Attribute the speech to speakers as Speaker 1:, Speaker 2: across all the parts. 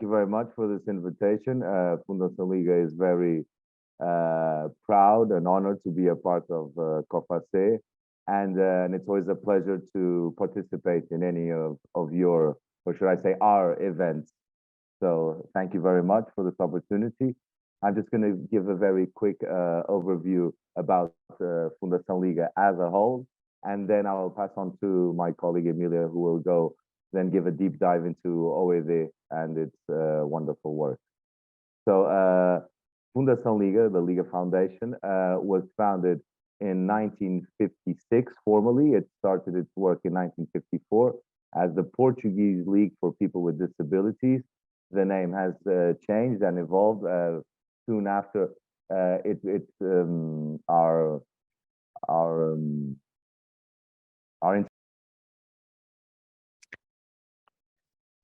Speaker 1: you very much for this invitation. Fundação Liga is very proud and honored to be a part of COFACE, and it's always a pleasure to participate in any of your, or should I say, our events. So thank you very much for this opportunity. I'm just going to give a very quick overview about Fundação Liga as a whole, and then I'll pass on to my colleague Emilia, who will then give a deep dive into OED and its wonderful work. So Fundação Liga, the Liga Foundation, was founded in 1956 formally. It started its work in 1954 as the Portuguese League for People with Disabilities. The name has changed and evolved soon after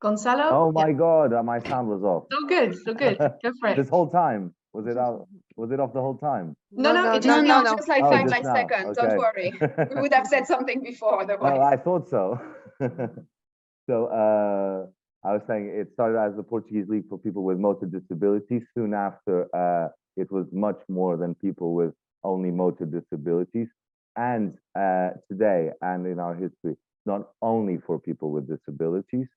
Speaker 2: Gonzalo?
Speaker 1: Oh my God, my sound was off.
Speaker 2: So good, so good. Go for it.
Speaker 1: This whole time, was it out? Was it off the whole time?
Speaker 2: No, it just now, just like five
Speaker 1: just now.
Speaker 2: seconds.
Speaker 1: Okay.
Speaker 2: Don't worry. We would have said something before otherwise.
Speaker 1: Well, I thought so. So I was saying it started as the Portuguese League for People with Motor Disabilities. Soon after, it was much more than people with only motor disabilities. And today, and in our history, not only for people with disabilities.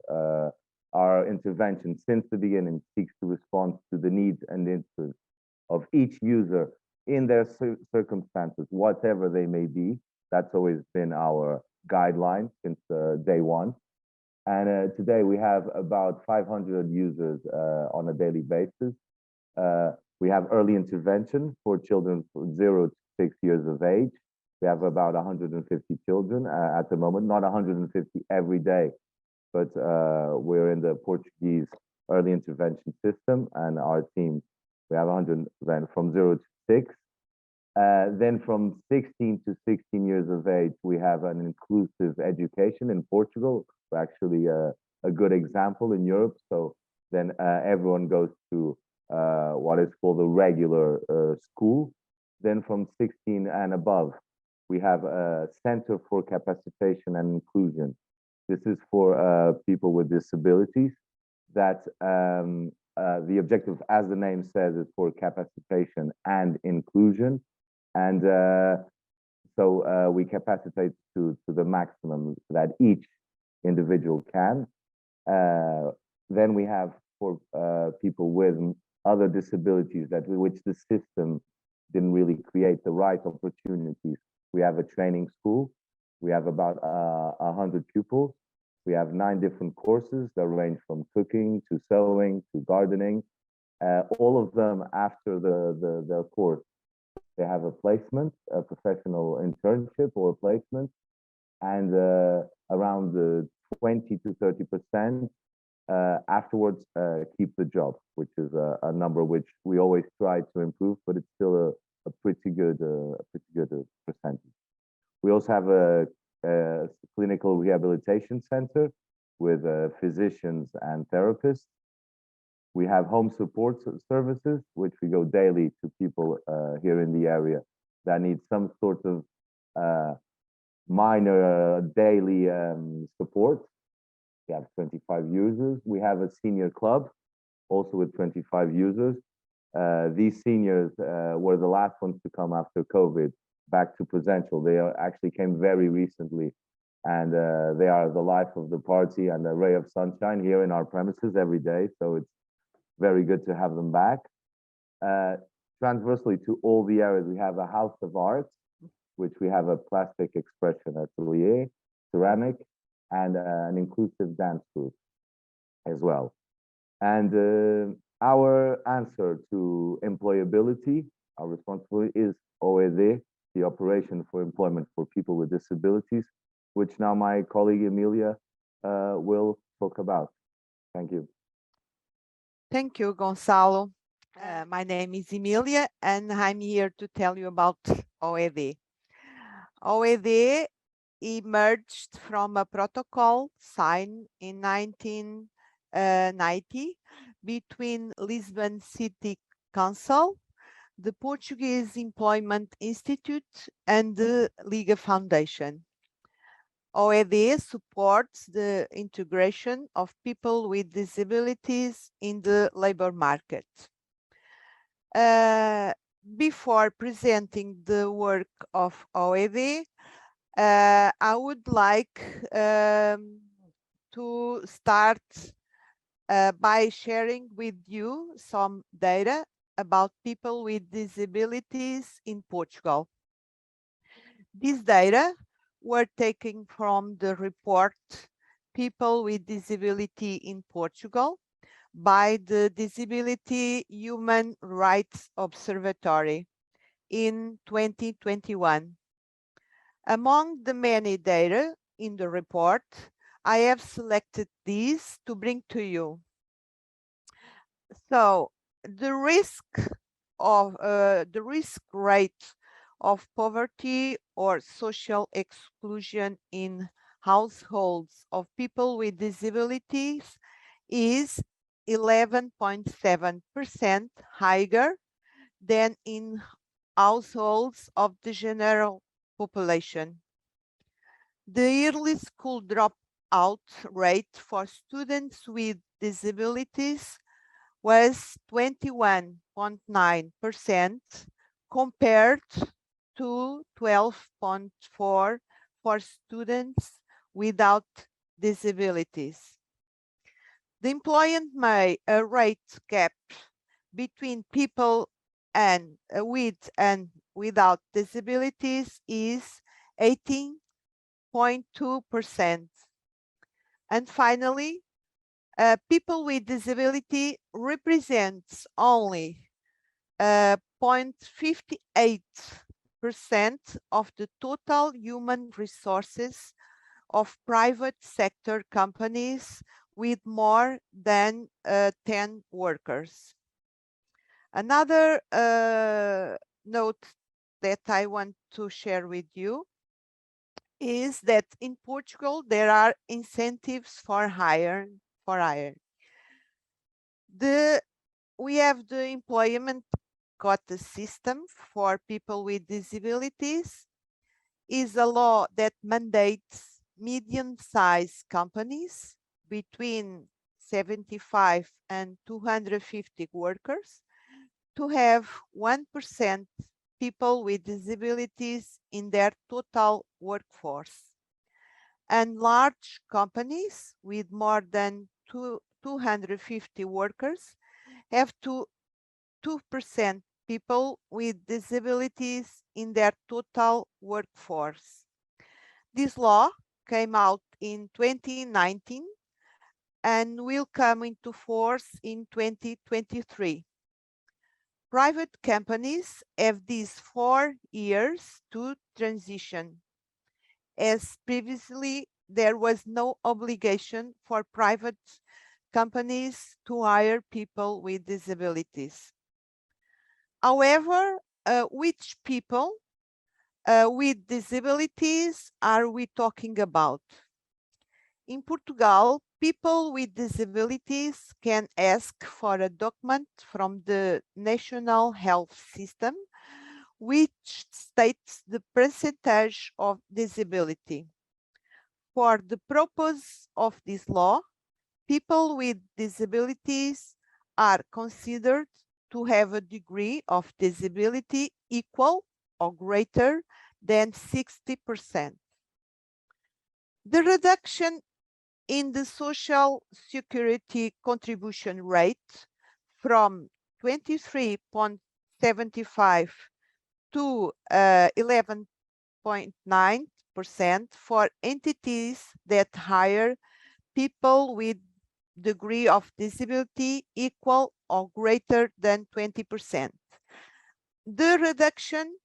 Speaker 1: Our intervention since the beginning seeks to respond to the needs and interests of each user in their circumstances, whatever they may be. That's always been our guideline since day one. And today we have about 500 users on a daily basis. We have early intervention for children from 0 to 6 years of age. We have about 150 children at the moment, not 150 every day, but we're in the Portuguese early intervention system, and our team, we have 100 from 0 to 6. Then from 16 to 16 years of age, we have an inclusive education in Portugal. We're actually a good example in Europe. So then everyone goes to what is called a regular school. Then from 16 and above, we have a Center for Capacitation and Inclusion. This is for people with disabilities. That the objective, as the name says, is for capacitation and inclusion. And so we capacitate to the maximum that each individual can. Then we have for people with other disabilities which the system didn't really create the right opportunities. We have a training school. We have about 100 pupils. We have 9 different courses that range from cooking to sewing to gardening. All of them after the course, they have a placement, a professional internship or placement, and around 20 to 30% afterwards keep the job, which is a number which we always try to improve, but it's still a pretty good percentage. We also have a clinical rehabilitation center with physicians and therapists. We have home support services, which we go daily to people here in the area that need some sort of minor daily support. We have 25 users. We have a senior club, also with 25 users. These seniors were the last ones to come after COVID back to presential. They actually came very recently, and they are the life of the party and a ray of sunshine here in our premises every day. So it's very good to have them back. Transversely to all the areas, we have a house of art, which we have a plastic expression atelier, ceramic, and an inclusive dance group as well. And our answer to employability, our responsibility is OED, the Operation for Employment for People with Disabilities, which now my colleague Emilia will talk about. Thank you.
Speaker 3: Thank you, Gonçalo. My name is Emilia, and I'm here to tell you about OED. OED emerged from a protocol signed in 1990 between Lisbon City Council, the Portuguese Employment Institute, and the Liga Foundation. OED supports the integration of people with disabilities in the labor market. Before presenting the work of OED, I would like to start by sharing with you some data about people with disabilities in Portugal. These data were taken from the report People with Disability in Portugal by the Disability Human Rights Observatory in 2021. Among the many data in the report, I have selected these to bring to you. So the risk rate of poverty or social exclusion in households of people with disabilities is 11.7% higher than in households of the general population. The yearly school dropout rate for students with disabilities was 21.9% compared to 12.4% for students without disabilities. The employment rate gap between people with and without disabilities is 18.2%. And finally, people with disability represents only 0.58% of the total human resources of private sector companies with more than 10 workers. Another note that I want to share with you is that in Portugal there are incentives for hiring. We have the employment quota system for people with disabilities. Is a law that mandates medium-sized companies between 75 and 250 workers to have 1% people with disabilities in their total workforce. And large companies with more than 250 workers have 2% people with disabilities in their total workforce. This law came out in 2019 and will come into force in 2023. Private companies have these 4 years to transition, as previously there was no obligation for private companies to hire people with disabilities. However, which people with disabilities are we talking about? In Portugal, people with disabilities can ask for a document from the National Health System, which states the percentage of disability. For the purpose of this law, people with disabilities are considered to have a degree of disability equal or greater than 60%. The reduction in the Social Security contribution rate from 23.75 to 11.9% for entities that hire people with degree of disability equal or greater than 20%. The reduction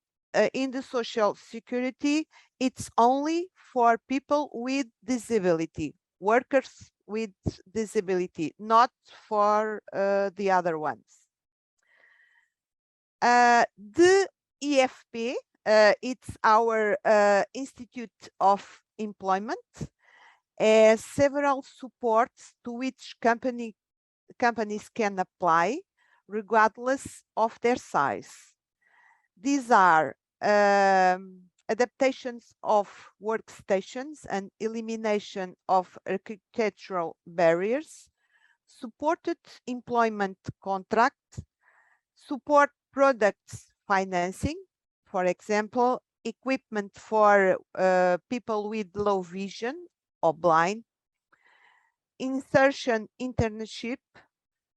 Speaker 3: in the Social Security, it's only for people with disability, workers with disability, not for the other ones. The EFP, it's our Institute of Employment, has several supports to which companies can apply regardless of their size. These are adaptations of workstations and elimination of architectural barriers, supported employment contracts, support products financing, for example, equipment for people with low vision or blind, insertion internship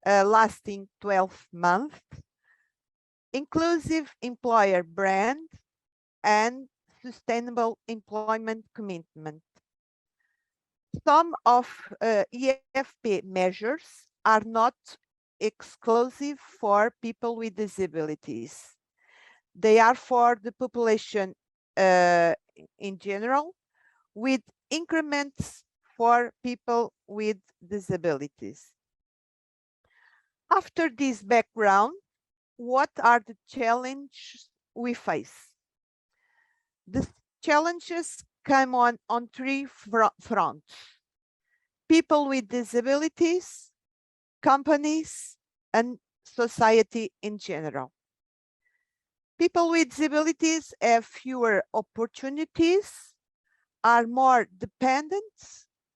Speaker 3: lasting 12 months, inclusive employer brand, and sustainable employment commitment. Some of EFP measures are not exclusive for people with disabilities. They are for the population in general, with increments for people with disabilities. After this background, what are the challenges we face? The challenges come on three fronts: people with disabilities, companies, and society in general. People with disabilities have fewer opportunities, are more dependent,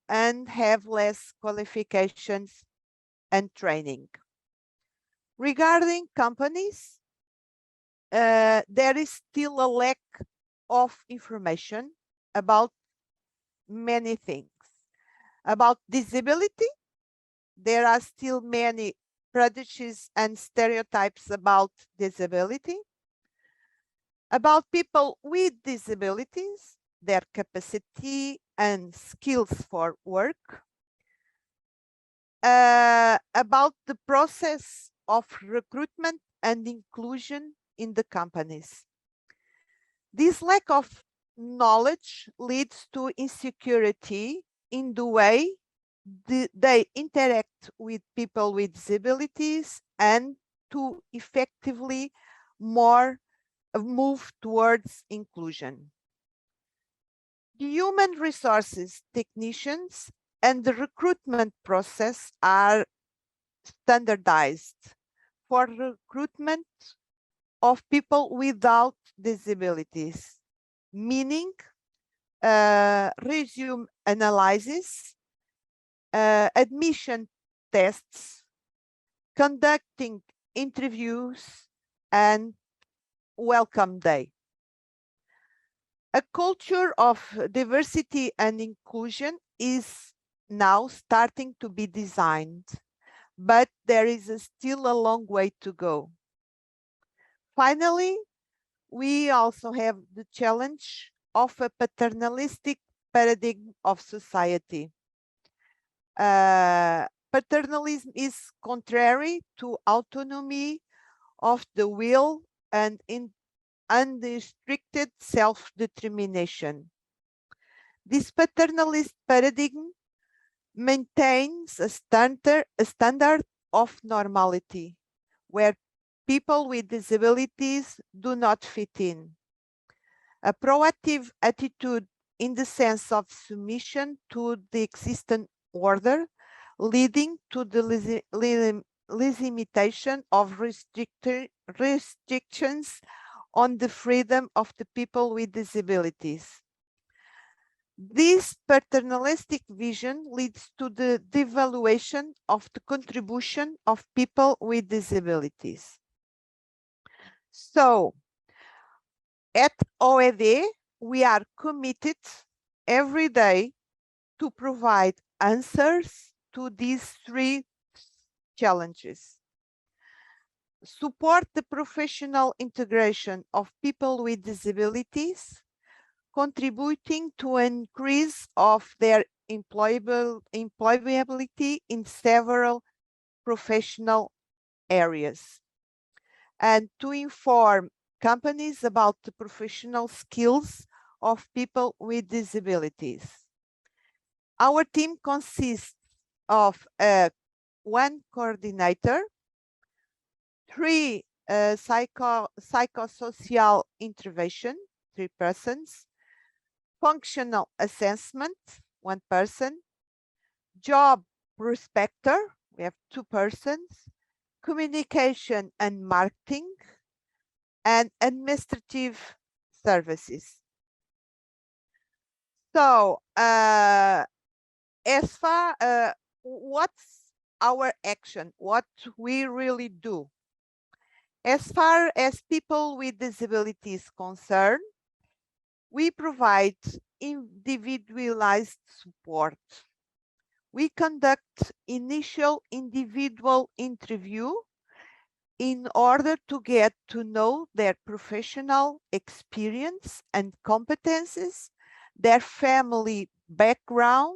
Speaker 3: and have less qualifications and training. Regarding companies, there is still a lack of information about many things. About disability, there are still many prejudices and stereotypes about disability. About people with disabilities, their capacity and skills for work. About the process of recruitment and inclusion in the companies. This lack of knowledge leads to insecurity in the way they interact with people with disabilities and to effectively move towards inclusion. The human resources technicians and the recruitment process are standardized for recruitment of people without disabilities, meaning resume analysis, admission tests, conducting interviews, and welcome day. A culture of diversity and inclusion is now starting to be designed, but there is still a long way to go. Finally, we also have the challenge of a paternalistic paradigm of society. Paternalism is contrary to autonomy of the will and unrestricted self-determination. This paternalist paradigm maintains a standard of normality where people with disabilities do not fit in. A proactive attitude in the sense of submission to the existing order, leading to the limitation of restrictions on the freedom of the people with disabilities. This paternalistic vision leads to the devaluation of the contribution of people with disabilities. So, at OED, we are committed every day to provide answers to these three challenges. Support the professional integration of people with disabilities, contributing to an increase of their employability in several professional areas, and to inform companies about the professional skills of people with disabilities. Our team consists of one coordinator, 3 psychosocial intervention, 3 persons, functional assessment, 1 person, job prospector, we have 2 persons, communication and marketing, and administrative services, So, as far, what's our action? What we really do? As far as people with disabilities concerned, we provide individualized support. We conduct initial individual interview in order to get to know their professional experience and competences, their family background,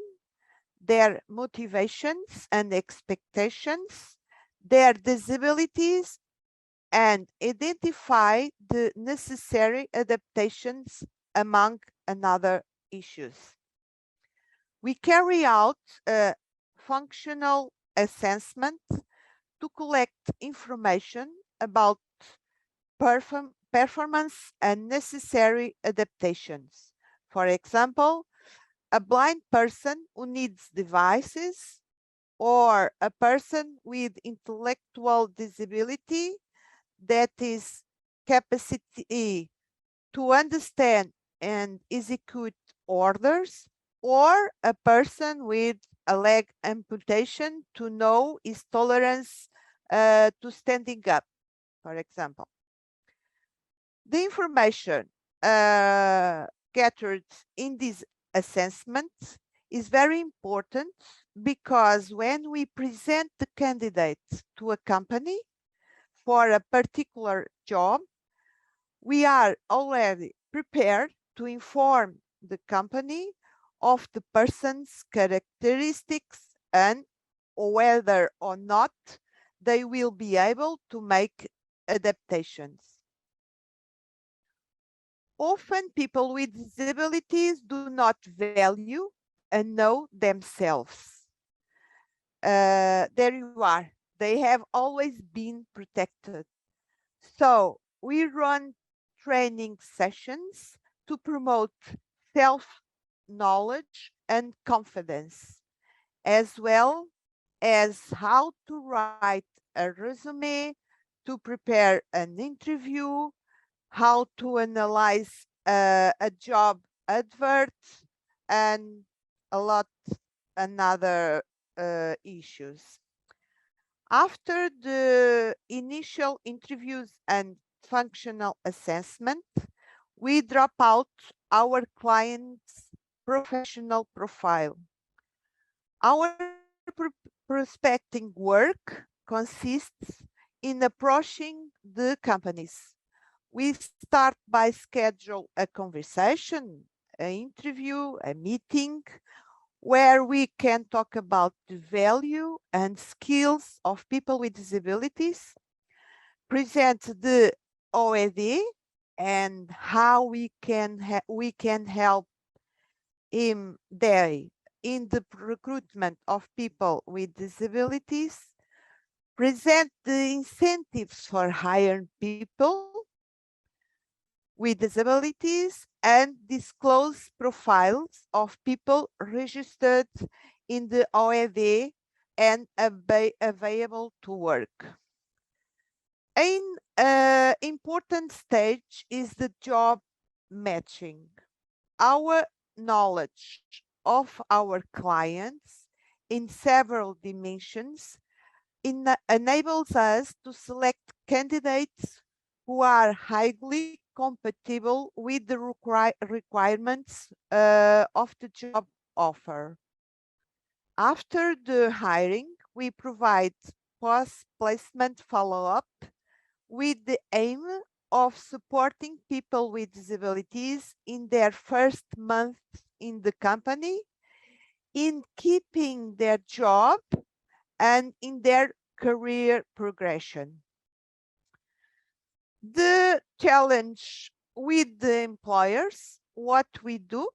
Speaker 3: their motivations and expectations, their disabilities, and identify the necessary adaptations among other issues. We carry out a functional assessment to collect information about performance and necessary adaptations. For example, a blind person who needs devices, or a person with intellectual disability that is capacity to understand and execute orders, or a person with a leg amputation to know his tolerance to standing up, for example. The information gathered in this assessment is very important, because when we present the candidate to a company for a particular job, we are already prepared to inform the company of the person's characteristics and whether or not they will be able to make adaptations. Often people with disabilities do not value and know themselves. There you are. They have always been protected. So we run training sessions to promote self-knowledge and confidence, as well as how to write a resume, to prepare an interview, how to analyze a job advert, and a lot another issues. After the initial interviews and functional assessment, we drop out our client's professional profile. Our prospecting work consists in approaching the companies. We start by schedule a conversation, an interview, a meeting, where we can talk about the value and skills of people with disabilities, present the OED and how we can help in the recruitment of people with disabilities, present the incentives for hiring people with disabilities, and disclose profiles of people registered in the OED and available to work. An important stage is the job matching. Our knowledge of our clients in several dimensions enables us to select candidates who are highly compatible with the requirements of the job offer. After the hiring, we provide post-placement follow-up with the aim of supporting people with disabilities in their first month in the company, in keeping their job, and in their career progression. The challenge with the employers, what we do,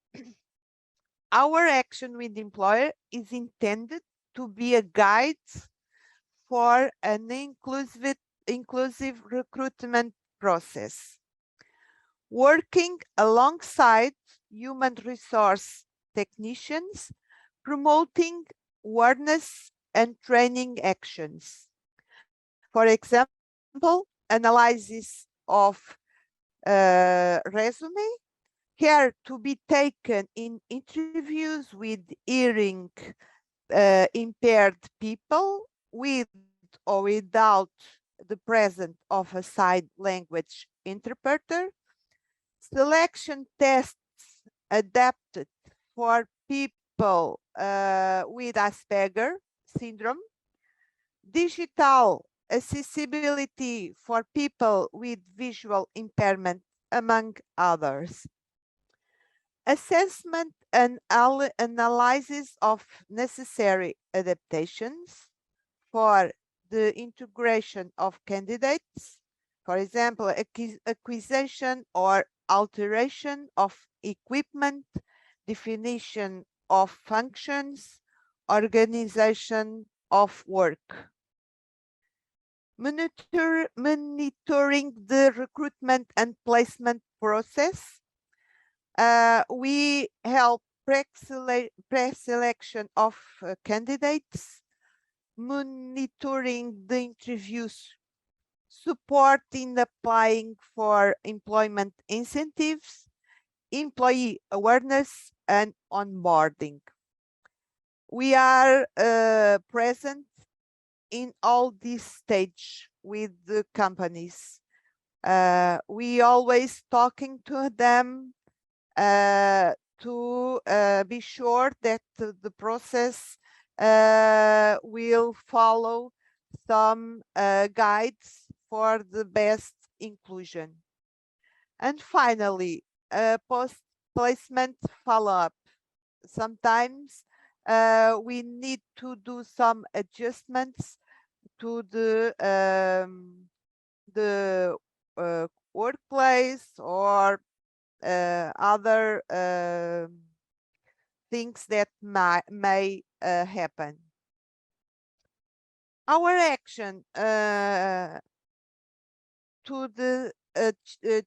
Speaker 3: our action with the employer is intended to be a guide for an inclusive recruitment process, working alongside human resource technicians, promoting awareness and training actions. For example, analysis of resume, care to be taken in interviews with hearing impaired people with or without the presence of a sign language interpreter, selection tests adapted for people with Asperger syndrome, digital accessibility for people with visual impairment, among others. Assessment and analysis of necessary adaptations for the integration of candidates, for example, acquisition or alteration of equipment, definition of functions, organization of work. Monitoring the recruitment and placement process. We help pre-selection of candidates, monitoring the interviews, support in applying for employment incentives, employee awareness, and onboarding. We are present in all these stages with the companies. We always talking to them to be sure that the process will follow some guides for the best inclusion. And finally, post-placement follow-up. Sometimes we need to do some adjustments to the workplace or other things that may happen. Our action to the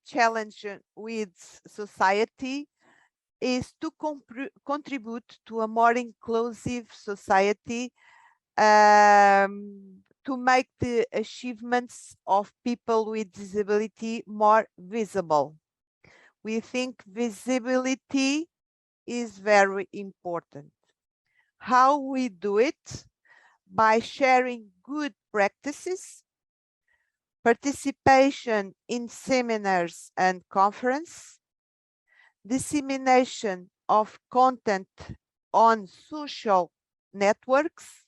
Speaker 3: challenge with society is to contribute to a more inclusive society, to make the achievements of people with disability more visible. We think visibility is very important. How we do it? By sharing good practices, participation in seminars and conferences, dissemination of content on social networks,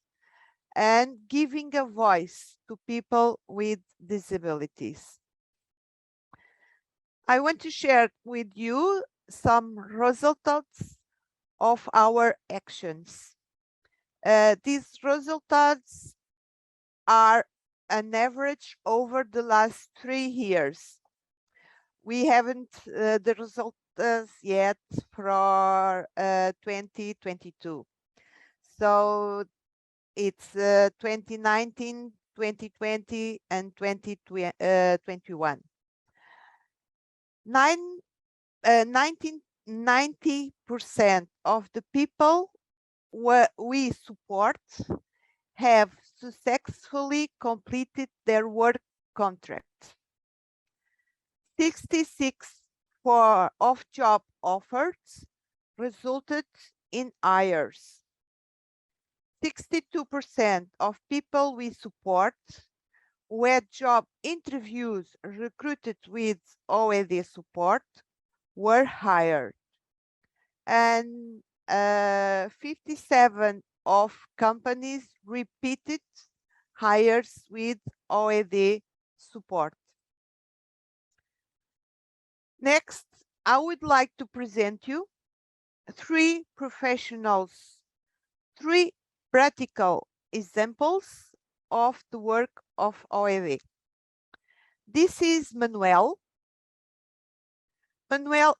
Speaker 3: and giving a voice to people with disabilities. I want to share with you some results of our actions. These results are an average over the last 3 years. We haven't the results yet for 2022. So it's 2019, 2020, and 2021. 90% of the people we support have successfully completed their work contract. 66 of job offers resulted in hires. 62% of people we support who had job interviews recruited with OED support were hired. And 57 of companies repeated hires with OED support. Next, I would like to present you 3 practical examples of the work of OED. This is Manuel. Manuel,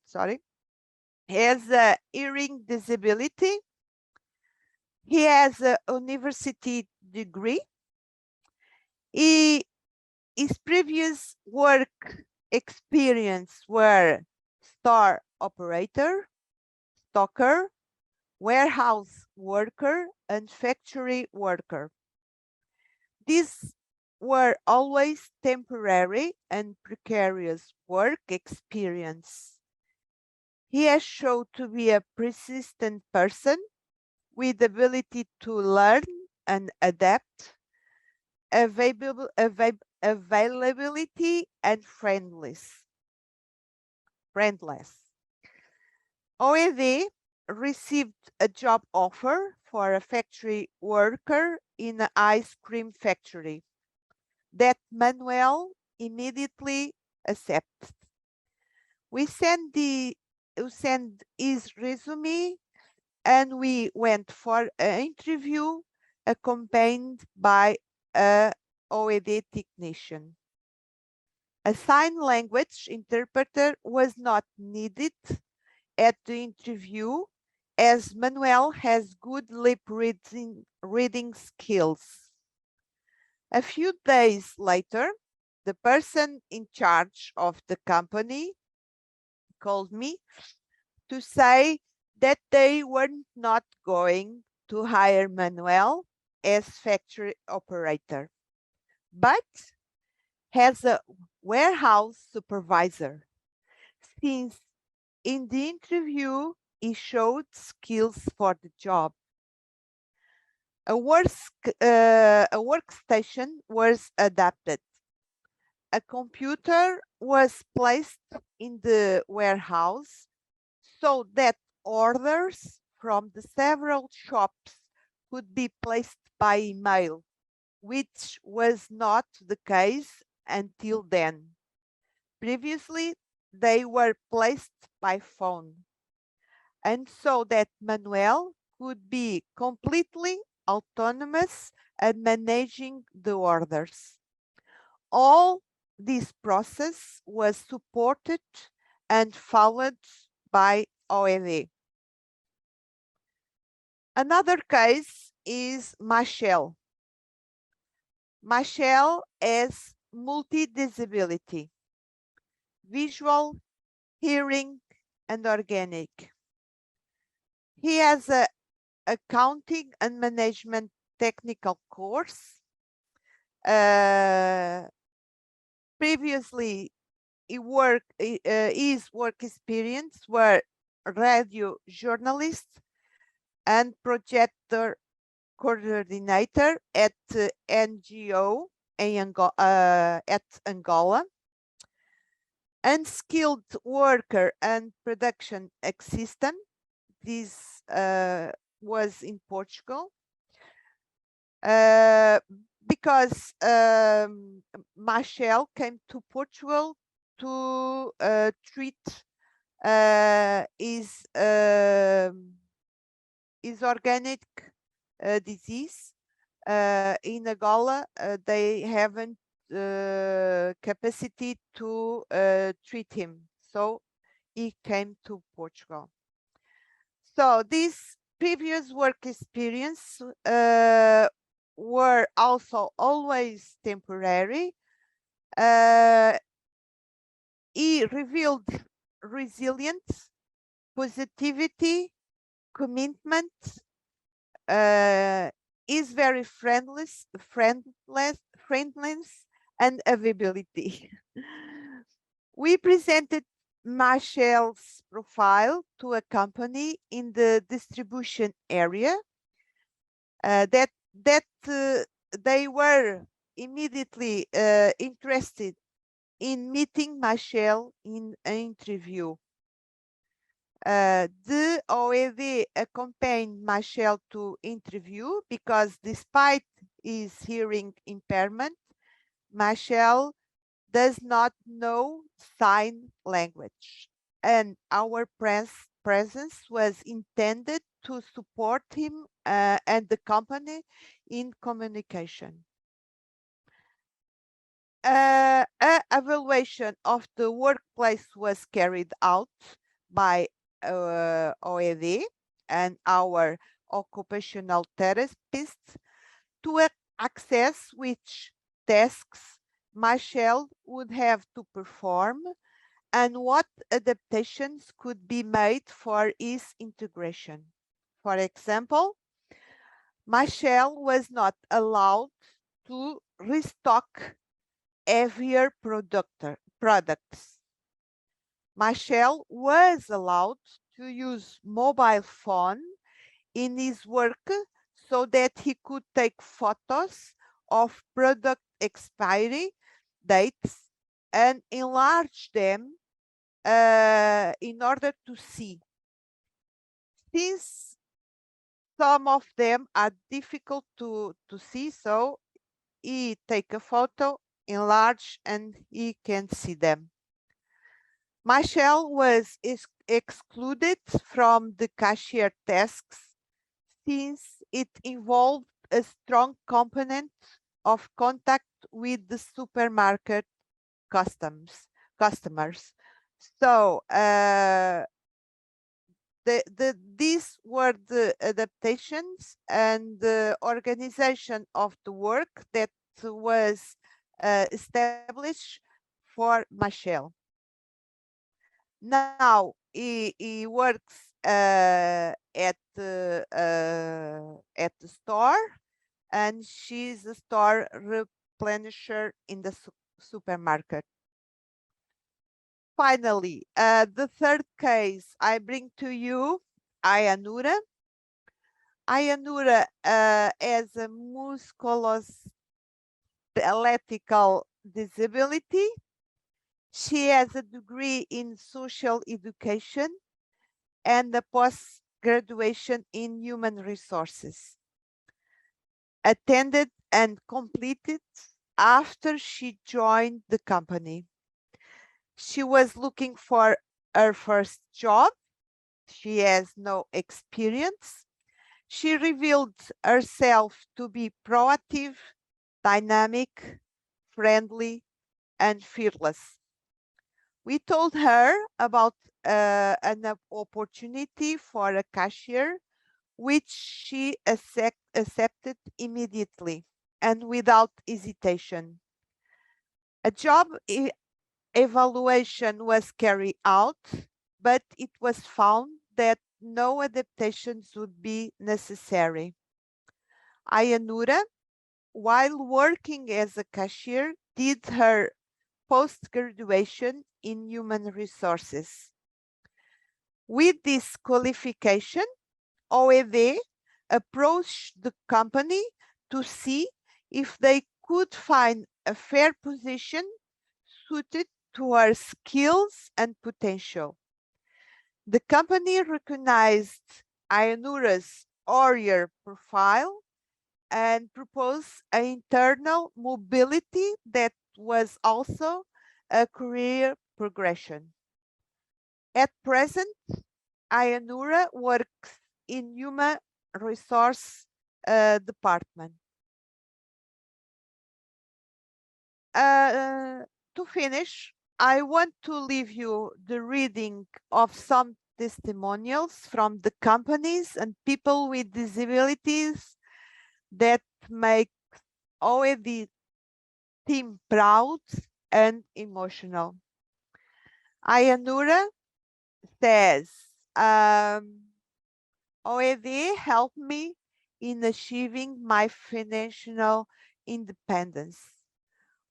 Speaker 3: sorry, has a hearing disability. He has a university degree. His previous work experience were store operator, stocker, warehouse worker, and factory worker. These were always temporary and precarious work experience. He has shown to be a persistent person with ability to learn and adapt, availability and friendless. OED received a job offer for a factory worker in an ice cream factory that Manuel immediately accepted. We sent his resume and we went for an interview accompanied by a OED technician. A sign language interpreter was not needed at the interview as Manuel has good lip reading skills. A few days later, the person in charge of the company called me to say that they were not going to hire Manuel as factory operator, but as a warehouse supervisor, since in the interview he showed skills for the job. A workstation was adapted. A computer was placed in the warehouse so that orders from the several shops could be placed by email, which was not the case until then. Previously, they were placed by phone, and so that Manuel could be completely autonomous and managing the orders. All this process was supported and followed by OED. Another case is Michelle. Michelle has multi-disability, visual, hearing, and organic. He has a accounting and management technical course. Previously, his work experience were radio journalist and projector coordinator at NGO at Angola, unskilled worker and production assistant. This was in Portugal because Michelle came to Portugal to treat his organic disease. In Angola, they haven't capacity to treat him, so he came to Portugal. So this previous work experience were also always temporary. He revealed resilience, positivity, commitment, is very friendless, and availability. We presented Michelle's profile to a company in the distribution area that they were immediately interested in meeting Michelle in an interview. The OED accompanied Michelle to interview because despite his hearing impairment, Michelle does not know sign language, and our presence was intended to support him and the company in communication. An evaluation of the workplace was carried out by OED and our occupational therapists to access which tasks Michelle would have to perform and what adaptations could be made for his integration. For example, Michelle was not allowed to restock heavier products. Michel was allowed to use mobile phone in his work so that he could take photos of product expiry dates and enlarge them in order to see. Since some of them are difficult to see, so he take a photo, enlarge, and he can see them. Michel was excluded from the cashier tasks since it involved a strong component of contact with the supermarket customers. So these were the adaptations and the organization of the work that was established for Michel. Now he works at the store, and she's a store replenisher in the supermarket. Finally, the third case I bring to you, Ayanura. Ayanura has a musculoskeletal disability. She has a degree in social education and a post-graduation in human resources, attended and completed after she joined the company. She was looking for her first job. She has no experience. She revealed herself to be proactive, dynamic, friendly, and fearless. We told her about an opportunity for a cashier, which she accepted immediately and without hesitation. A job evaluation was carried out, but it was found that no adaptations would be necessary. Ayanura, while working as a cashier, did her post-graduation in human resources. With this qualification, OED approached the company to see if they could find a fair position suited to her skills and potential. The company recognized Ayanura's OER profile and proposed an internal mobility that was also a career progression. At present, Ayanura works in human resource department. To finish, I want to leave you the reading of some testimonials from the companies and people with disabilities that make OED team proud and emotional. Ayanura says, OED helped me in achieving my financial independence.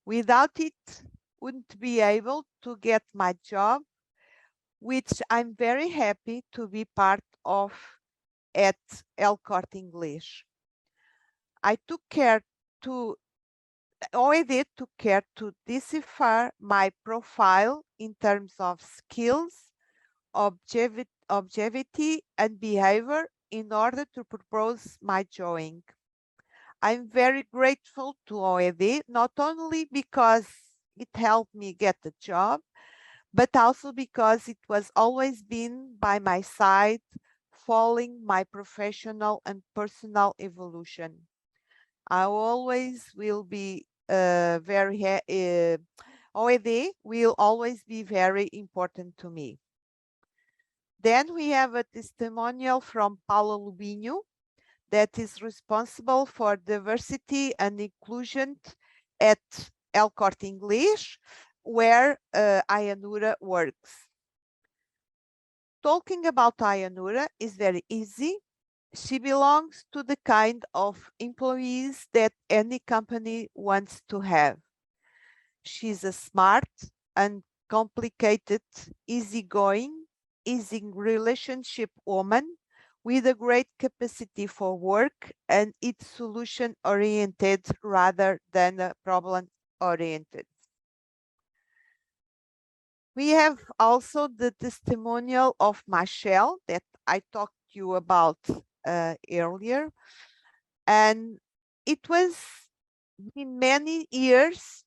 Speaker 3: Without it, wouldn't be able to get my job, which I'm very happy to be part of at El Corte Inglés. OED took care to decipher my profile in terms of skills, objectivity, and behavior in order to propose my joining. I'm very grateful to OED, not only because it helped me get a job, but also because it was always been by my side, following my professional and personal evolution. I always will be OED will always be very important to me. Then we have a testimonial from Paula Lubinho, that is responsible for diversity and inclusion at El Corte Inglés, where Ayanura works. Talking about Ayanura is very easy. She belongs to the kind of employees that any company wants to have. She's a smart and complicated, easygoing, easy relationship woman with a great capacity for work, and it's solution-oriented rather than problem-oriented. We have also the testimonial of Michelle that I talked to you about earlier. And it was been many years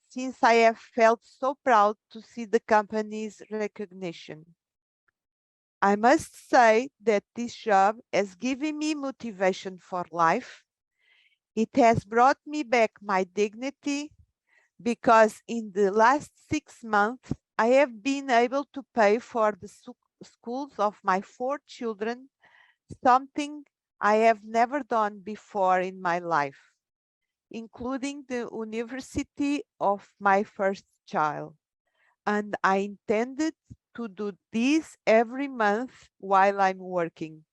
Speaker 3: since I have felt so proud to see the company's recognition. I must say that this job has given me motivation for life. It has brought me back my dignity because in the last 6 months, I have been able to pay for the schools of my 4 children, something I have never done before in my life, including the university of my first child. And I intended to do this every month while I'm working.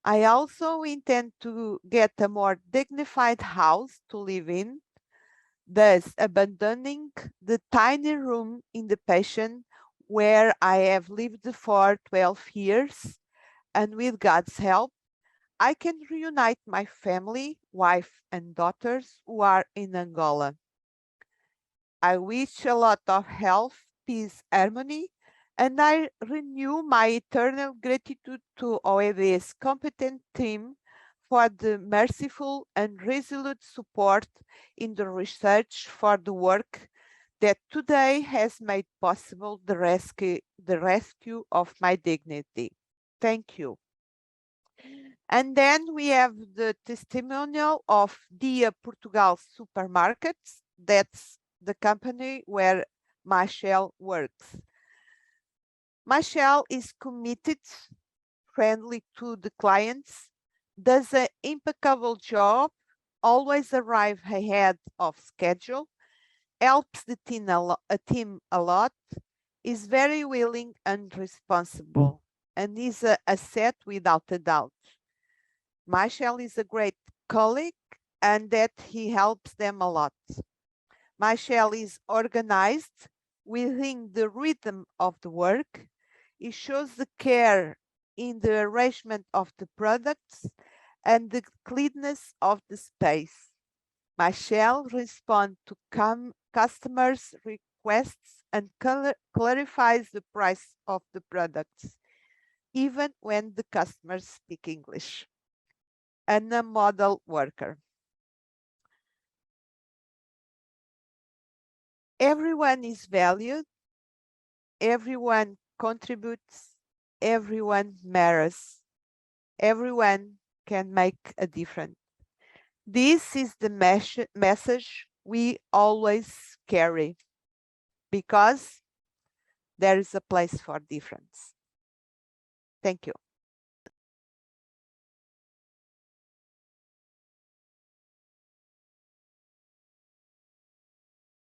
Speaker 3: I also intend to get a more dignified house to live in, thus abandoning the tiny room in the pension where I have lived for 12 years, and with God's help, I can reunite my family, wife and daughters who are in Angola. I wish a lot of health, peace, harmony, and I renew my eternal gratitude to OED's competent team for the merciful and resolute support in the research for the work that today has made possible the rescue of my dignity. Thank you. And then we have the testimonial of Dia Portugal Supermarkets. That's the company where Michelle works. Michelle is committed, friendly to the clients, does an impeccable job, always arrives ahead of schedule, helps the team a lot, is very willing and responsible, and is an asset without a doubt. Michelle is a great colleague and that he helps them a lot. Michelle is organized within the rhythm of the work. He shows the care in the arrangement of the products and the cleanness of the space. Michelle responds to customers' requests and clarifies the price of the products, even when the customers speak English. And a model worker. Everyone is valued, everyone contributes, everyone matters, everyone can make a difference. This is the message we always carry, because there is a place for difference. Thank you.